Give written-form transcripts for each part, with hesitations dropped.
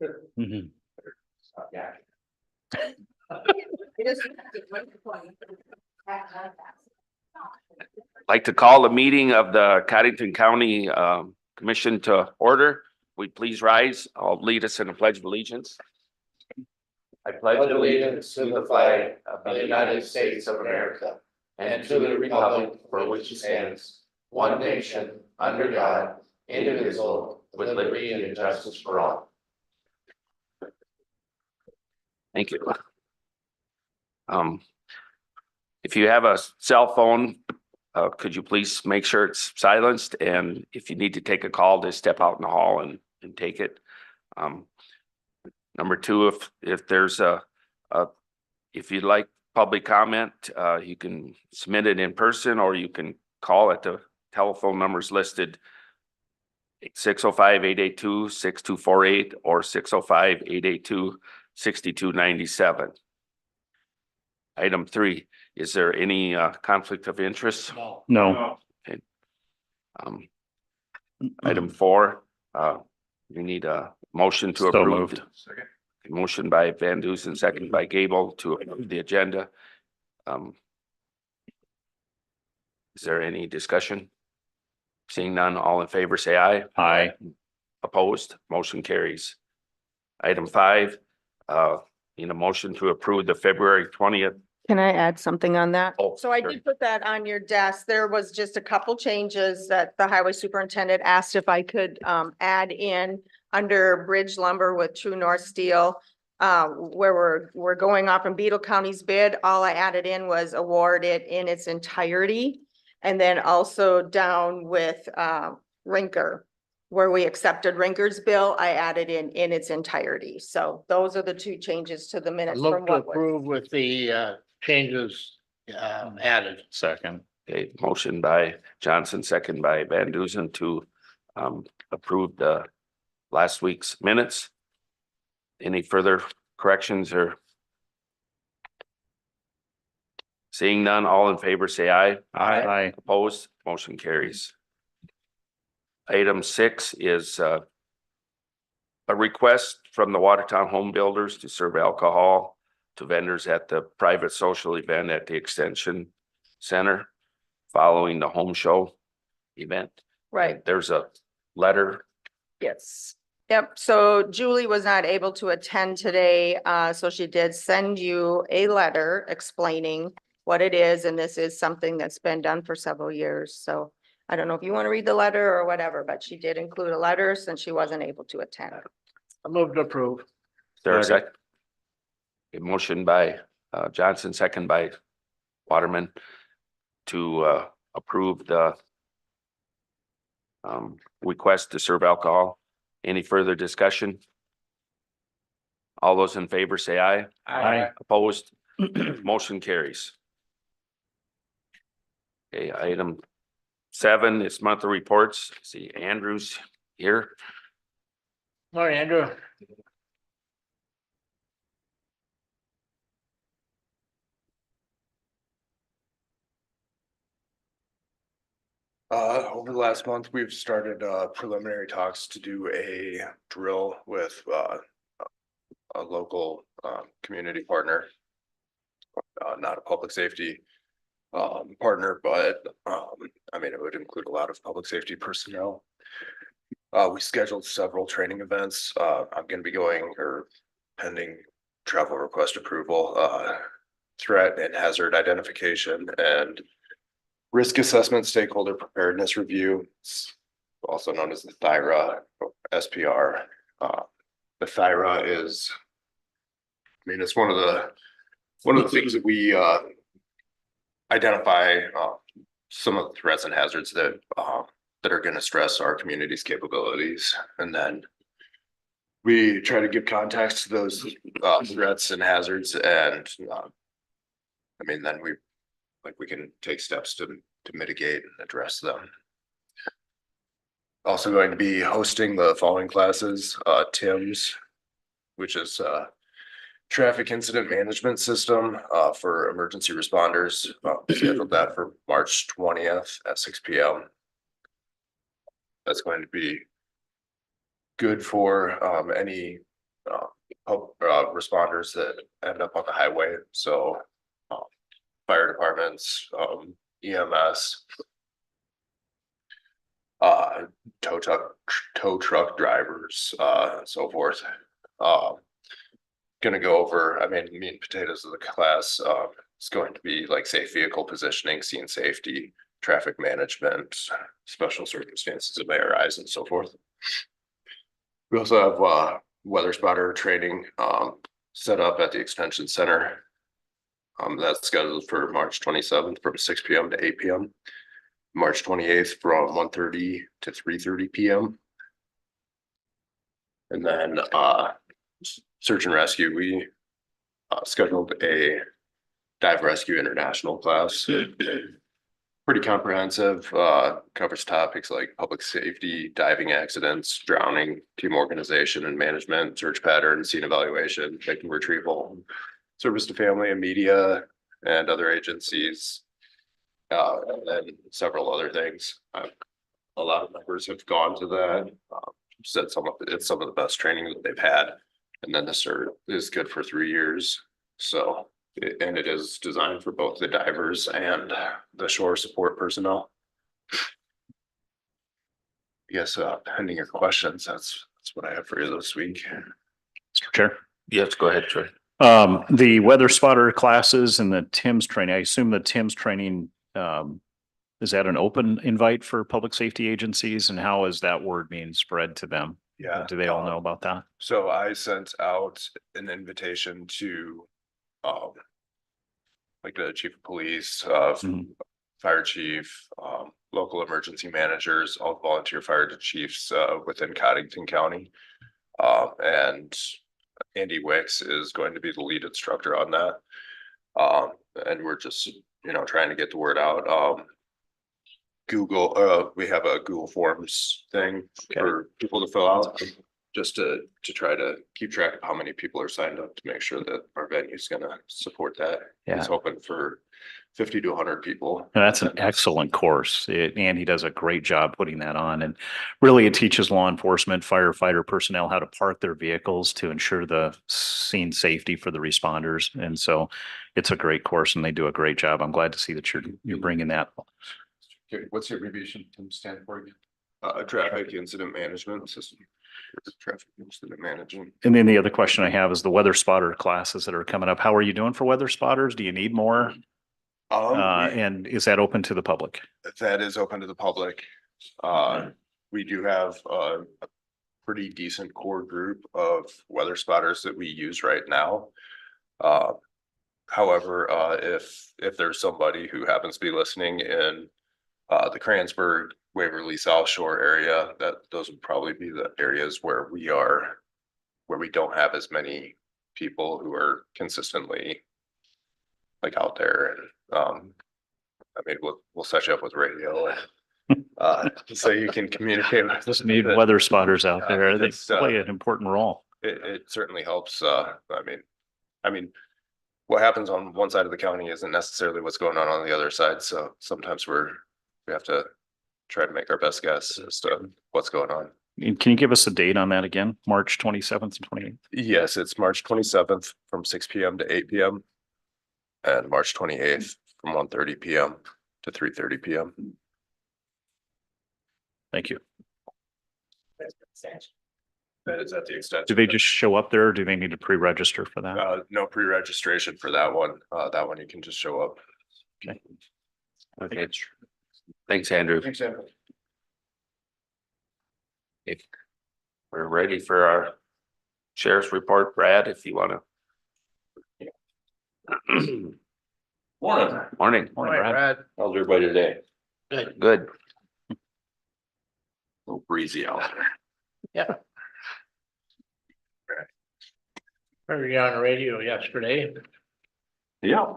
Mhm. Yeah. Like to call the meeting of the Codington County Commission to order. We please rise. I'll lead us in the Pledge of Allegiance. I pledge Allegiance to the flag of the United States of America and to the republic for which it stands, one nation, under God, indivisible, with liberty and justice for all. Thank you. If you have a cell phone, could you please make sure it's silenced? And if you need to take a call, just step out in the hall and take it. Number two, if there's if you'd like public comment, you can submit it in person or you can call at the telephone numbers listed 605-882-6248 or 605-882-6297. Item 3, is there any conflict of interest? No. Okay. Item 4, you need a motion to So approve. moved. Motion by Van Dusen, second by Gable to approve the agenda. Is there any discussion? Seeing none, all in favor, say aye. Aye. Opposed, motion carries. Item 5, need a motion to approve the February 20th. Can I add something on that? Oh, So I sure. did put that on your desk. There was just a couple changes that the highway superintendent asked if I could add in under bridge lumber with True North Steel. Where we're going off in Beetle County's bid, all I added in was award it in its entirety. And then also down with Rinker, where we accepted Rinker's bill, I added in its entirety. So those are the two changes to the I minutes look from to what was. approve with the changes added. Second. Okay, motion by Johnson, second by Van Dusen to approve the last week's minutes. Any further corrections or? Seeing none, all in favor, say aye. Aye. Opposed, motion carries. Item 6 is a request from the Watertown Home Builders to serve alcohol to vendors at the private social event at the Extension Center following the home show event. Right. There's a letter. Yes. Yep. So Julie was not able to attend today. So she did send you a letter explaining what it is. And this is something that's been done for several years. So I don't know if you want to read the letter or whatever, but she did include a letter since she wasn't able to attend. I move to approve. Is there a Second. second? A motion by Johnson, second by Waterman to approve the request to serve alcohol. Any further discussion? All those in favor say aye. Aye. Opposed? Motion carries. Okay, item 7 is monthly reports. See Andrew's here. Morning, Andrew. Over the last month, we've started preliminary talks to do a drill with a local community partner. Not a public safety partner, but I mean, it would include a lot of public safety personnel. We scheduled several training events. I'm gonna be going or pending travel request approval, threat and hazard identification and risk assessment stakeholder preparedness review. It's also known as the THIRA SPR. The THIRA is, I mean, it's one of the things that we identify some of the threats and hazards that are going to stress our community's capabilities, and then we try to give context to those threats and hazards, and I mean, then we can take steps to mitigate and address them. Also going to be hosting the following classes, TIMS, which is traffic incident management system for emergency responders. Scheduled that for March 20th at 6 p.m. That's going to be good for any responders that end up on the highway, so fire departments, EMS, tow truck drivers, so forth. Gonna go over, I mean, meat and potatoes of the class, it's going to be like safe vehicle positioning, scene safety, traffic management, special circumstances that may arise and so forth. We also have weather spotter training set up at the extension center. That's scheduled for March 27th from 6 p.m. to 8 p.m. March 28th from 1:30 to 3:30 p.m. And then search and rescue, we scheduled a dive rescue international class. Pretty comprehensive, covers topics like public safety, diving accidents, drowning, team organization and management, search patterns, scene evaluation, victim retrieval, service to family and media and other agencies. And then several other things. A lot of members have gone to that, said it's some of the best training that they've had. And then the cert is good for 3 years. So, and it is designed for both the divers and the shore support personnel. Yes, pending your questions, that's what I have for you this week. Mr. Chair. Yes, go ahead, Troy. The weather spotter classes and the TIMS training, I assume the TIMS training, is that an open invite for public safety agencies, and how is that word being spread to them? Yeah. Do they all know about that? So I sent out an invitation to, like the chief of police, Mhm. fire chief, local emergency managers, all volunteer fire chiefs, within Codington County. And Andy Wicks is going to be the lead instructor on that. And we're just, trying to get the word out. Google, we have a Google Forms thing for people to fill out, just to try to keep track of how many people are signed up to make sure that our venue is gonna support that. Yeah. He's hoping for 50 to 100 people. And that's an excellent course. Andy does a great job putting that on, and really it teaches law enforcement, firefighter personnel how to park their vehicles to ensure the scene safety for the responders. And so it's a great course and they do a great job. I'm glad to see that you're bringing that. Okay, what's the abbreviation Tim stand for again? Traffic incident management system. Traffic incident management. And then the other question I have is the weather spotter classes that are coming up. How are you doing for weather spotters? Do you need more? And is that open to the public? That is open to the public. We do have a pretty decent core group of weather spotters that we use right now. However, if there's somebody who happens to be listening in the Cransburg, Waverly, South Shore area, those would probably be the areas where we don't have as many people who are consistently like out there. And I mean, we'll set you up with radio, so you can communicate with. Just need weather spotters out there. They It's, play an important role. It certainly helps. I mean, what happens on one side of the county isn't necessarily what's going on the other side. So sometimes we have to try to make our best guess as to what's going on. And can you give us a date on that again? March 27th and 28th? Yes, it's March 27th from 6 p.m. to 8 p.m. and March 28th from 1:30 p.m. to 3:30 p.m. Thank you. That is at the extent. Do they just show up there or do they need to pre-register for that? No pre-registration for that one. That one you can just show up. Okay. Okay. Thanks, Andrew. Thanks, Andrew. If we're ready for our sheriff's report, Brad, if you wanna. Morning. Morning. All right, Brad. How's everybody today? Good. Good. A little breezy out there. Yeah. Heard you on the radio yesterday. Yeah.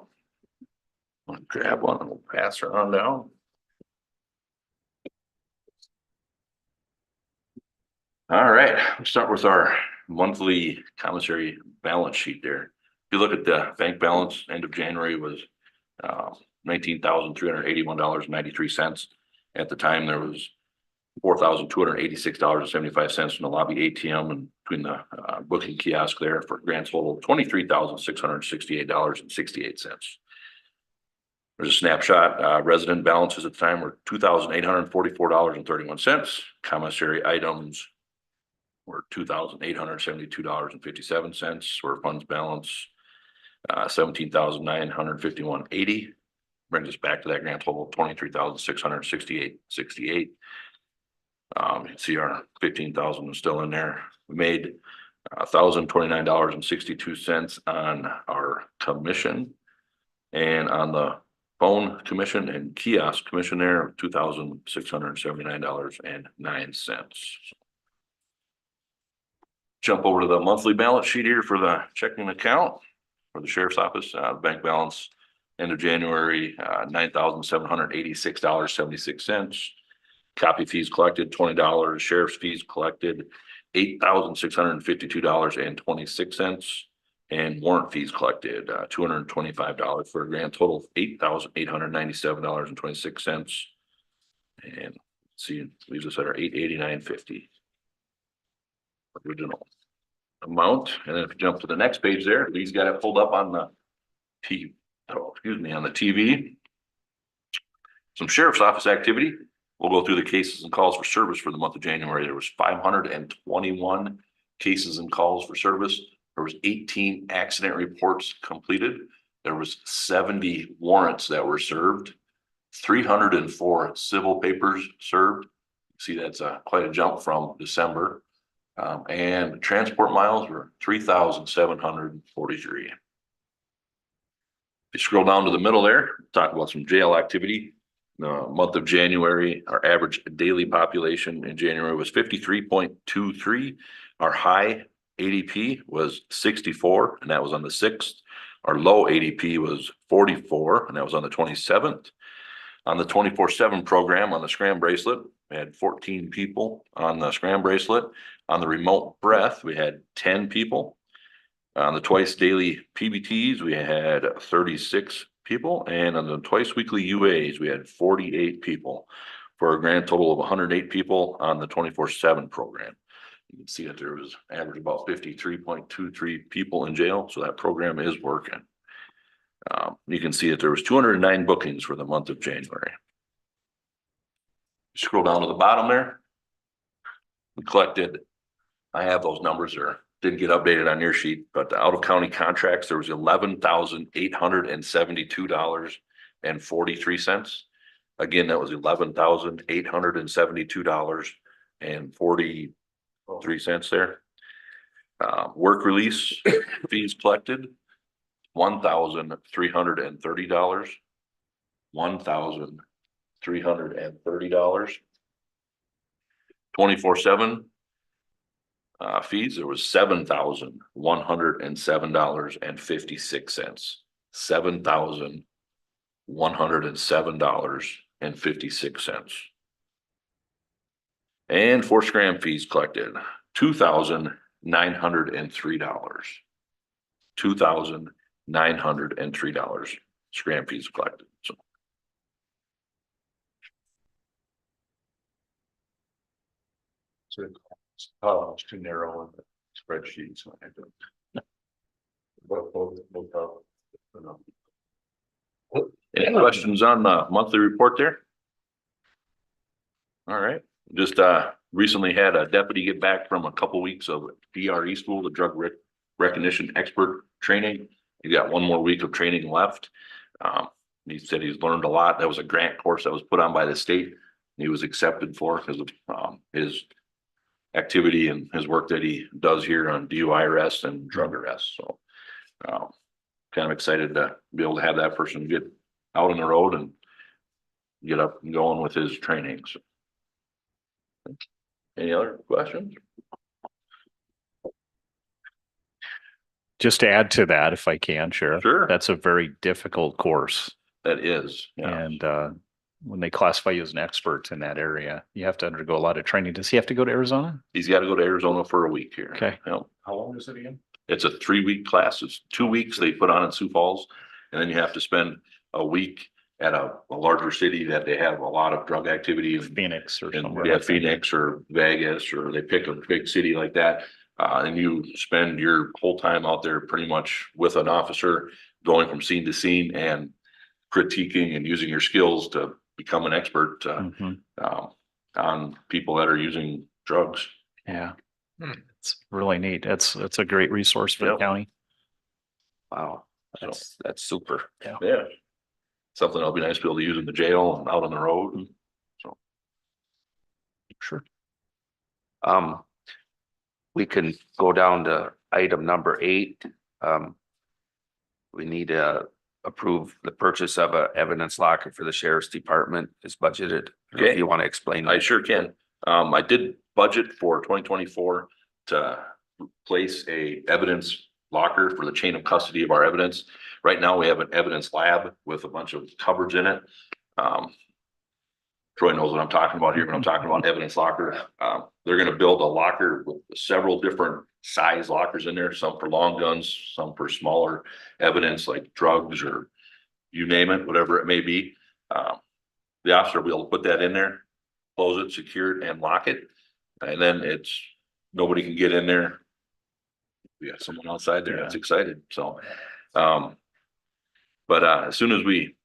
I'll grab one and we'll pass her on down. All right, let's start with our monthly commissary balance sheet there. If you look at the bank balance, end of January was $19,381.93. At the time, there was $4,286.75 in the lobby ATM and between the booking kiosk there for a grand total of $23,668.68. There's a snapshot. Resident balances at the time were $2,844.31. Commissary items were $2,872.57. Where funds balance $17,951.80. Brings us back to that grand total of $23,668.68. You can see our 15,000 is still in there. We made $1,029.62 on our commission, and on the phone commission and kiosk commission there, $2,679.09. Jump over to the monthly balance sheet here for the checking account for the sheriff's office. Bank balance end of January, $9,786.76. Copy fees collected, $20. Sheriff's fees collected, $8,652.26. And warrant fees collected, $225 for a grand total of $8,897.26. And see, leaves us at our $889.50. Original amount. And then if you jump to the next page there, Lee's got it pulled up on the on the TV. Some sheriff's office activity. We'll go through the cases and calls for service for the month of January. There was 521 cases and calls for service. There was 18 accident reports completed. There was 70 warrants that were served, 304 civil papers served. See, that's quite a jump from December. And transport miles were 3,743. If you scroll down to the middle there, talk about some jail activity. The month of January, our average daily population in January was 53.23. Our high ADP was 64, and that was on the 6th. Our low ADP was 44, and that was on the 27th. On the 24/7 program on the Scram bracelet, we had 14 people on the Scram bracelet. On the remote breath, we had 10 people. On the twice daily PBTs, we had 36 people, and on the twice weekly UAs, we had 48 people for a grand total of 108 people on the 24/7 program. You can see that there was average about 53.23 people in jail, so that program is working. You can see that there was 209 bookings for the month of January. Scroll down to the bottom there. We collected, I have those numbers there, didn't get updated on your sheet, but the out of county contracts, there was $11,872.43. Again, that was $11,872.43 there. Work release fees collected, $1,330. $1,330. 24/7 fees, there was $7,107.56. $7,107.56. And for Scram fees collected, $2,903. $2,903 Scram fees collected. So it's too narrow in the spreadsheets. any questions on the monthly report there? All right, just recently had a deputy get back from a couple weeks of DRE school, the drug recognition expert training. He got one more week of training left. He said he's learned a lot. That was a grant course that was put on by the state. He was accepted for because of his activity and his work that he does here on DUI arrests and drug arrests. So kind of excited to be able to have that person get out on the road and get up and going with his trainings. Any other questions? Just to add to that, if I can, Sheriff. Sure. That's a very difficult course. That is, yeah. And when they classify you as an expert in that area, you have to undergo a lot of training. Does he have to go to Arizona? He's got to go to Arizona for a week here. Okay. Yep. How long is it again? It's a 3-week class. It's 2 weeks they put on in Sioux Falls. And then you have to spend a week at a larger city that they have a lot of drug activity and Phoenix or and somewhere. yeah, like that. Phoenix or Vegas, or they pick a big city like that. And you spend your whole time out there pretty much with an officer, going from scene to scene and critiquing and using your skills to become an expert, Mhm. on people that are using drugs. Yeah. Hmm. It's really neat. It's a great resource for the Yep. county. Wow, that's super. Yeah. Something that'll be nice to be able to use in the jail and out on the road. Sure. Um, we can go down to item number 8. We need to approve the purchase of a evidence locker for the sheriff's department is budgeted. If Okay. you want to explain. I sure can. I did budget for 2024 to place a evidence locker for the chain of custody of our evidence. Right now, we have an evidence lab with a bunch of cupboards in it. Troy knows what I'm talking about here when I'm talking about evidence locker. They're gonna build a locker with several different size lockers in there, some for long guns, some for smaller evidence like drugs or you name it, whatever it may be. The officer will be able to put that in there, close it, secure it, and lock it. And then nobody can get in there. We got someone outside there that's excited, so. But as soon as we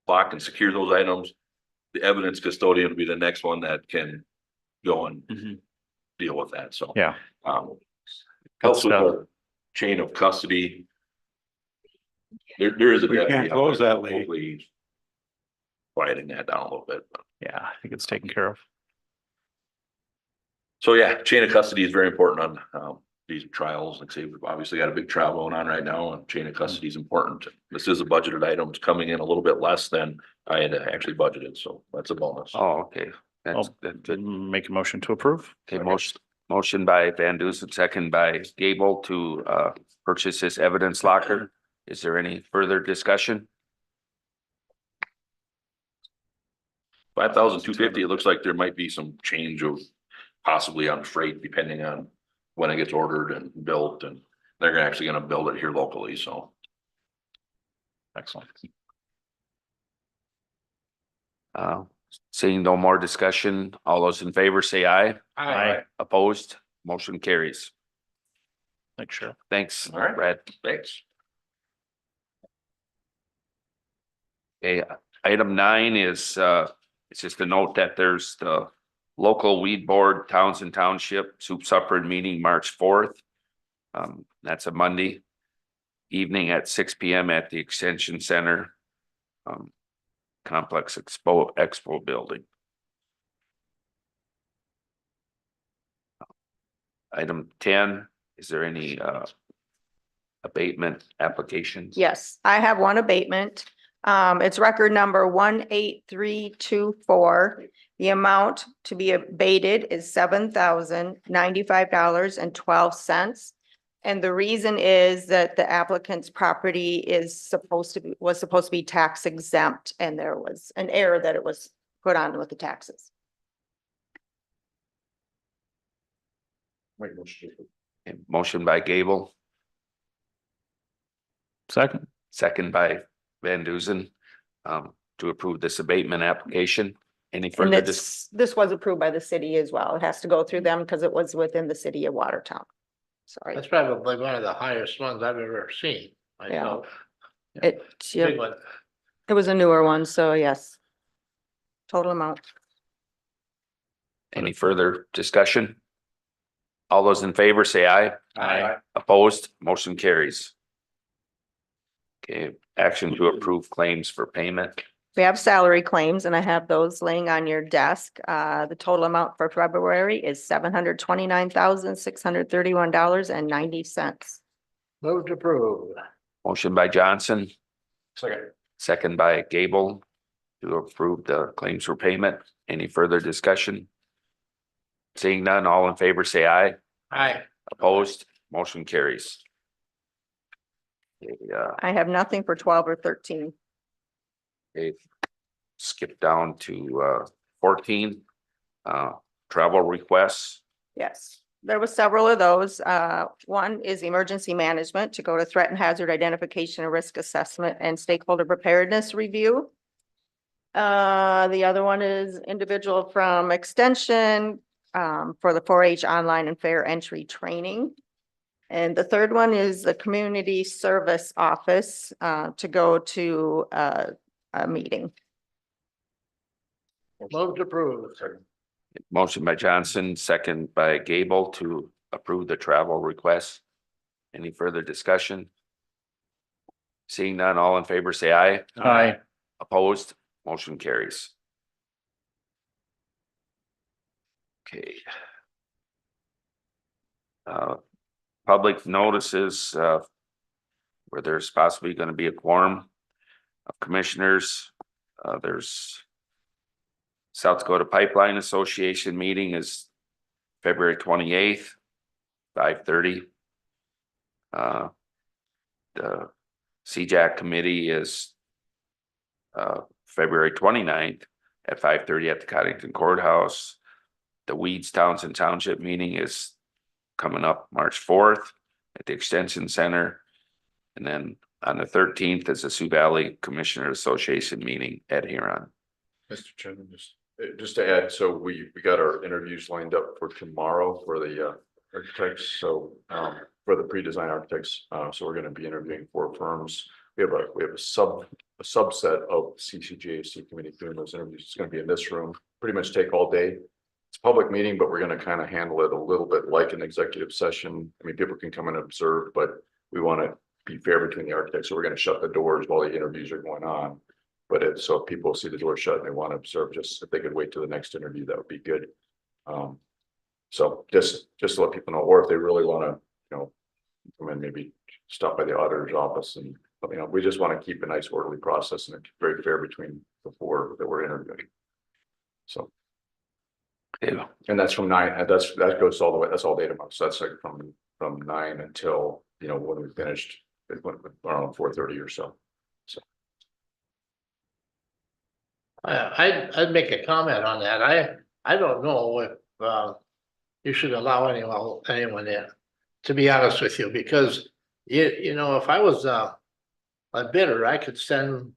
lock and secure those items, the evidence custodian will be the next one that can go and Mhm. deal with that, so. Yeah. Helps with stuff. the chain of custody. There is a. We can't deputy out close there, that late. hopefully he's quieting that down a little bit. Yeah, I think it's taken care of. So yeah, chain of custody is very important on these trials. Like I say, we've obviously got a big trial going on right now, and chain of custody is important. This is a budgeted item. It's coming in a little bit less than I had actually budgeted, so that's a bonus. Oh, okay. That's I'll good. make a motion to approve. Okay, motion by Van Dusen, second by Gable to purchase this evidence locker. Is there any further discussion? 5,250, it looks like there might be some change of possibly on freight depending on when it gets ordered and built, and they're actually gonna build it here locally, so. Excellent. Seeing no more discussion, all those in favor say aye. Aye. Opposed, motion carries. Thanks, Sheriff. Thanks, All right. Brad. Thanks. Okay, item 9 is it's just a note that there's the local weed board Townsend Township soup supper and meeting March 4th. That's a Monday evening at 6 p.m. at the Extension Center Complex Expo building. Item 10, is there any abatement applications? Yes, I have one abatement. It's record number 18324. The amount to be abated is $7,095.12. And the reason is that the applicant's property was supposed to be tax exempt, and there was an error that it was put on with the taxes. Okay, motion by Gable, Second. second by Van Dusen, to approve this abatement application. Any And further this was approved by the city as well. It has to go through them because it was within the city of Watertown. Sorry. That's probably one of the highest ones I've ever seen. myself. It, Big one. it was a newer one, so yes. Total amount. Any further discussion? All those in favor say aye. Aye. Opposed, motion carries. Okay, action to approve claims for payment. We have salary claims and I have those laying on your desk. The total amount for February is $729,631.90. Move to approve. Motion by Johnson, Second. second by Gable to approve the claims for payment. Any further discussion? Seeing none, all in favor say aye. Aye. Opposed, motion carries. Okay, I have nothing for 12 or 13. okay, skip down to 14. Travel requests. Yes, there was several of those. One is emergency management to go to threat and hazard identification and risk assessment and stakeholder preparedness review. The other one is individual from Extension for the 4-H online and fair entry training. And the third one is the Community Service Office to go to a meeting. Move to approve. Motion by Johnson, second by Gable to approve the travel request. Any further discussion? Seeing none, all in favor, say aye. Aye. Opposed, motion carries. Okay. Public notices, where there's possibly gonna be a quorum of commissioners. There's South Dakota Pipeline Association meeting is February 28th, 5:30. The CJAC committee is February 29th at 5:30 at the Codington Courthouse. The Weeds Townsend Township meeting is coming up March 4th at the Extension Center. And then on the 13th is the Sioux Valley Commissioner Association meeting at Huron. Mr. Chairman, just to add, so we got our interviews lined up for tomorrow for the architects, so for the pre-design architects, so we're gonna be interviewing 4 firms. We have a subset of CCJAC committee doing those interviews. It's gonna be in this room, pretty much take all day. It's a public meeting, but we're gonna kind of handle it a little bit like an executive session. I mean, people can come and observe, but we want to be fair between the architects, so we're gonna shut the doors while the interviews are going on. But if people see the door shut and they want to observe, just if they could wait till the next interview, that would be good. So just to let people know, or if they really want to, come in, maybe stop by the auditor's office and, we just want to keep a nice orderly process and it's very fair between the 4 that we're interviewing. So. Yeah. And that's from 9, that goes all the way, that's all day tomorrow. So that's like from 9 until, when we finished, around 4:30 or so. I'd make a comment on that. I don't know if you should allow anyone in, to be honest with you, because if I was a bidder, I could send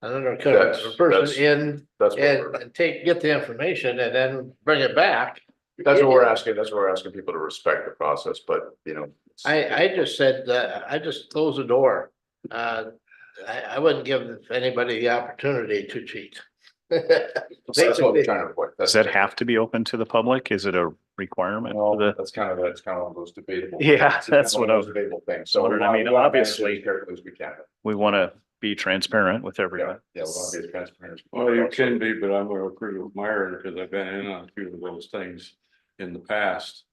another person in That's what and get the information and then bring it back. That's what we're asking. That's what we're asking people to respect the process, but I just said that I just close the door. I wouldn't give anybody the opportunity to cheat. That's what we're trying to avoid. Does that have to be open to the public? Is it a requirement for the? That's kind of one of those debatable. Yeah, it's that's kind what of one of those debatable things. So wondering. I mean, we want to manage it obviously- as carefully as we can. We want to be transparent with everyone. Yeah, we want to be as transparent. as Well, you possible. can be, but I'm gonna agree with Myron because I've been in on a few of those things in the past.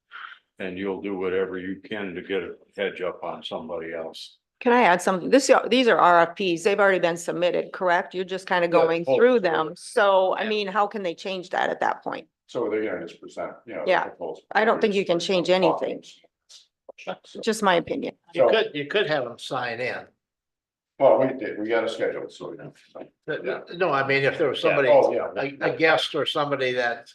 And you'll do whatever you can to get a hedge up on somebody else. Can I add something? These are RFPs. They've already been submitted, correct? You're just kind of Yeah, going oh, through them. So, I Yeah. mean, how can they change that at that point? So they're gonna just present, Yeah. proposal. I don't think you can change anything. Just my opinion. You could have them sign in. Well, we got a schedule, so. Yeah. No, I mean, if there was somebody, Oh, yeah. a guest or somebody that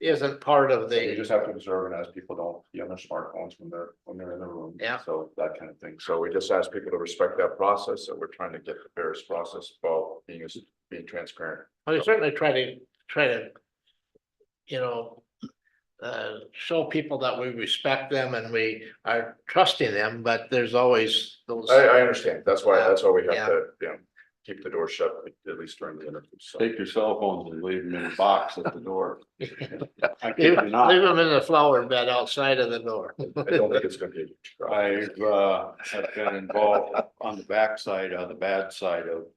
isn't part of You the, just have to observe and ask people don't be on their smartphones when they're in the room. Yeah. So that kind of thing. So we just ask people to respect that process. So we're trying to get the fairest process while being transparent. well, you certainly try to, show people that we respect them and we are trusting them, but there's always those. I understand. That's why we have Yeah. to, keep the door shut, at least during the interview. So. Take your cell phones and leave them in a box at the door. I Leave kid you not. them in the flower bed outside of the door. I don't think it's gonna be a huge problem. I've been involved on the backside of the bad side of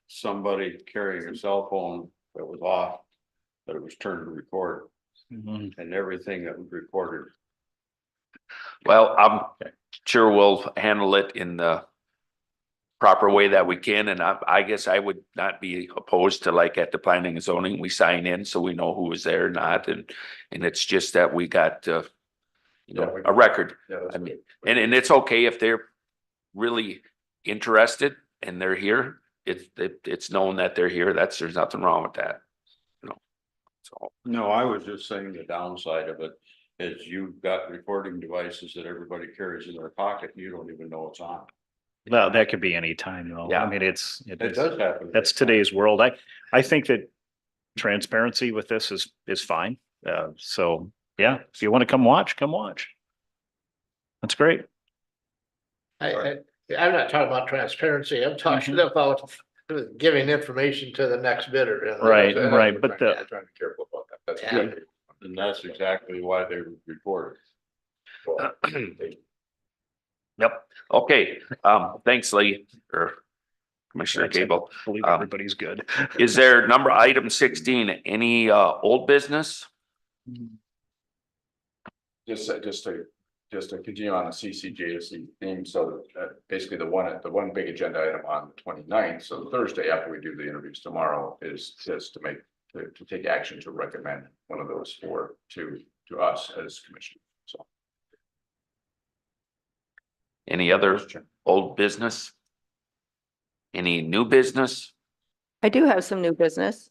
somebody carrying a cell phone that was off, but it was turned to record Mhm. and everything that was recorded. Well, I'm sure we'll handle it in the proper way that we can, and I guess I would not be opposed to, like, at the planning and zoning, we sign in so we know who is there or not, and it's just that we got a record. Yeah, that's I mean, good. and it's okay if they're really interested and they're here, it's known that they're here, there's nothing wrong with that. So, No, I was just saying the downside of it is you've got recording devices that everybody carries in their pocket and you don't even know it's on. Well, that could be any time though. Yeah. I mean, it It is, does happen. that's today's world. I think that transparency with this is fine. So yeah, if you want to come watch, come watch. That's great. I'm not talking about transparency, I'm talking about giving information to the next bidder. you know. Right, And right, we're but trying- the, yeah, trying to be careful about that. That's Yeah. exactly. And that's exactly why they report yep. Okay, thanks, Lee, or Commissioner That's it. Gable. I believe Um, everybody's good. Is there item 16, any old business? Just to continue on the CCJSE theme, so basically the one big agenda item on the 29th, so Thursday after we do the interviews tomorrow is just to take action to recommend one of those four to us as commission, so. Any other old business? Any new business? I do have some new business.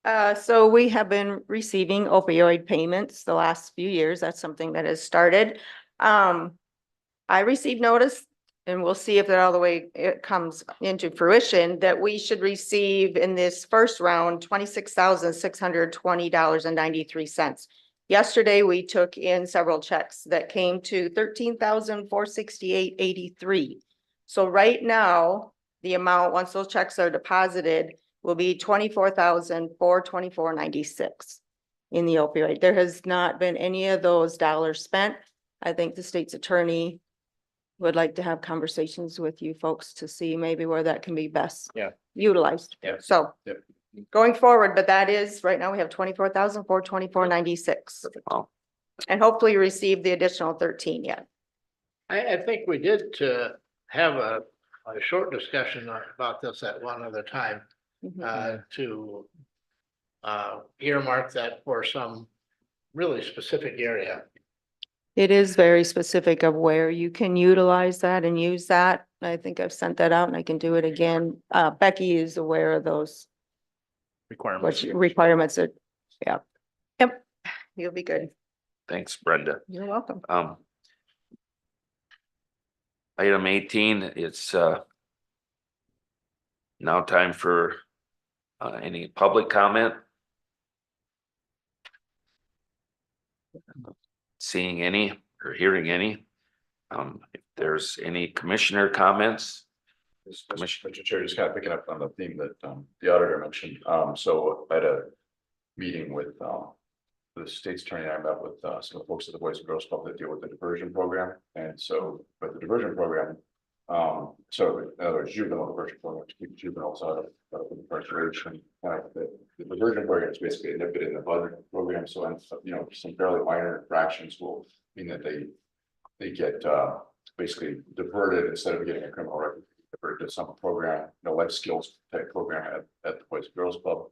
So we have been receiving opioid payments the last few years. That's something that has started. I received notice, and we'll see if that all the way it comes into fruition, that we should receive in this first round $26,620.93. Yesterday, we took in several checks that came to $13,468.83. So right now, the amount, once those checks are deposited, will be $24,424.96 in the opioid. There has not been any of those dollars spent. I think the state's attorney would like to have conversations with you folks to see maybe where that can be best utilized. Yeah. So Yep. going forward, but that is, right now we have $24,424.96. Wow. And hopefully receive the additional 13 yet. I think we did have a short discussion about this at one other time, to earmark that for some really specific area. It is very specific of where you can utilize that and use that. I think I've sent that out and I can do it again. Becky is aware of those Requirements. requirements that, yeah. Yep, you'll be good. Thanks, Brenda. You're welcome. Item 18, it's now time for any public comment. Seeing any or hearing any. If there's any commissioner comments, Mr. Chair, just kind of picking up on the theme that the auditor mentioned. So I had a meeting with the state's attorney. I met with some of the folks at the Boys and Girls Club that deal with the diversion program. And so with the diversion program, so in other words, juvenile diversion program to keep juveniles out of incarceration. The diversion program is basically a nip it in the bud program. So, some fairly minor infractions will mean that they get basically diverted instead of getting a criminal record, diverted to some program, life skills type program at the Boys and Girls Club.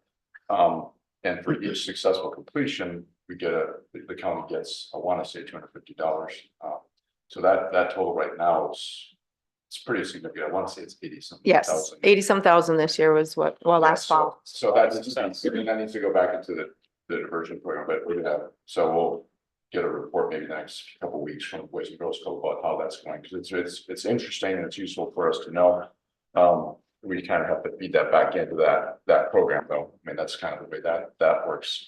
And for each successful completion, we get the county gets, I want to say $250. So that total right now it's pretty significant. I want to say it's 80-something. Yes, 80-some thousand this year was what, well, last fall. So that needs to go back into the diversion program, but we're gonna, so we'll get a report maybe the next couple of weeks from the Boys and Girls Club about how that's going, because it's interesting and it's useful for us to know. We kind of have to feed that back into that program though. I mean, that's kind of the way that works.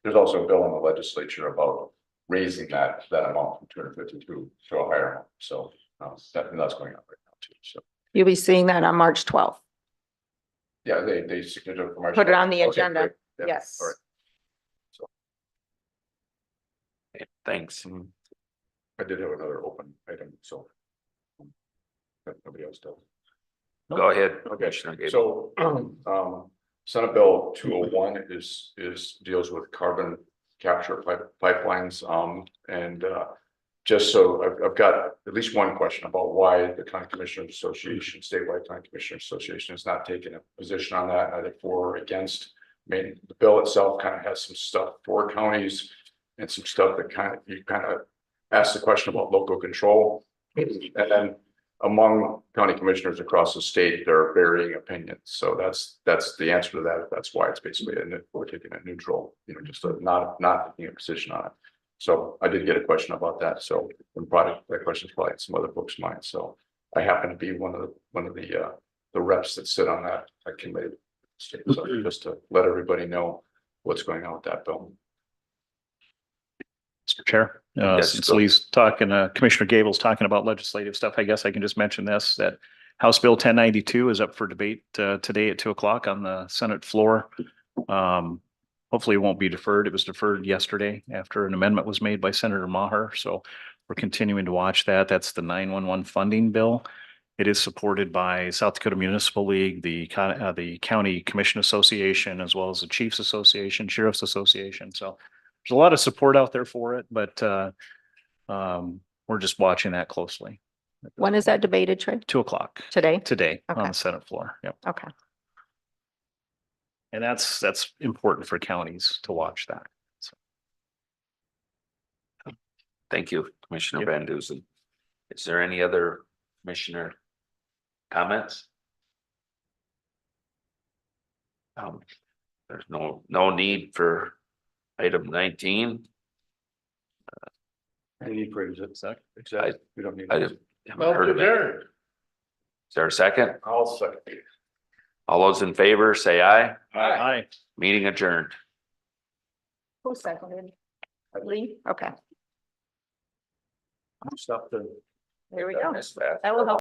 There's also a bill in the legislature about raising that amount from 250 to a higher amount. So that's going on right now too. So You'll be seeing that on March 12th. yeah, they scheduled it for March. Put it on the Okay, agenda. great. Yeah, Yes. all right. thanks. I did have another open item, so. If nobody else does. Go ahead. Okay, Commissioner Gable. so, Senate Bill 201 deals with carbon capture pipelines, and, just so I've got at least one question about why the County Commissioners Association, statewide County Commissioners Association has not taken a position on that, either for or against. I mean, the bill itself kind of has some stuff for counties and some stuff that you kind of ask the question about local control. And then among county commissioners across the state, there are varying opinions. So that's the answer to that. That's why it's basically we're taking a neutral, just not taking a position on it. So I did get a question about that. So that question is probably in some other folks' minds. So I happen to be one of the reps that sit on that committee. So just to let everybody know what's going on with that bill. Mr. Chair, Yes, since go. Lee's talking, Commissioner Gable's talking about legislative stuff, I guess I can just mention this, that House Bill 1092 is up for debate today at 2 o'clock on the Senate floor. Hopefully it won't be deferred. It was deferred yesterday after an amendment was made by Senator Maher. So we're continuing to watch that. That's the 911 funding bill. It is supported by South Dakota Municipal League, the County Commission Association, as well as the Chiefs Association, Sheriff's Association. So there's a lot of support out there for it, but we're just watching that closely. When is that debated, Trey? 2 o'clock Today? today on Okay. the Senate floor. Yep. Okay. And that's important for counties to watch that. So, Thank you, Commissioner Yep. Van Dusen. Is there any other commissioner comments? There's no need for item 19. Any need for exec? I- We don't need. I haven't Well, heard of it. adjourned. Is there a second? I'll second. All those in favor, say aye. Aye. Meeting adjourned. Who seconded? Lee? Okay, Stop the. there we go. That's fast. That will help.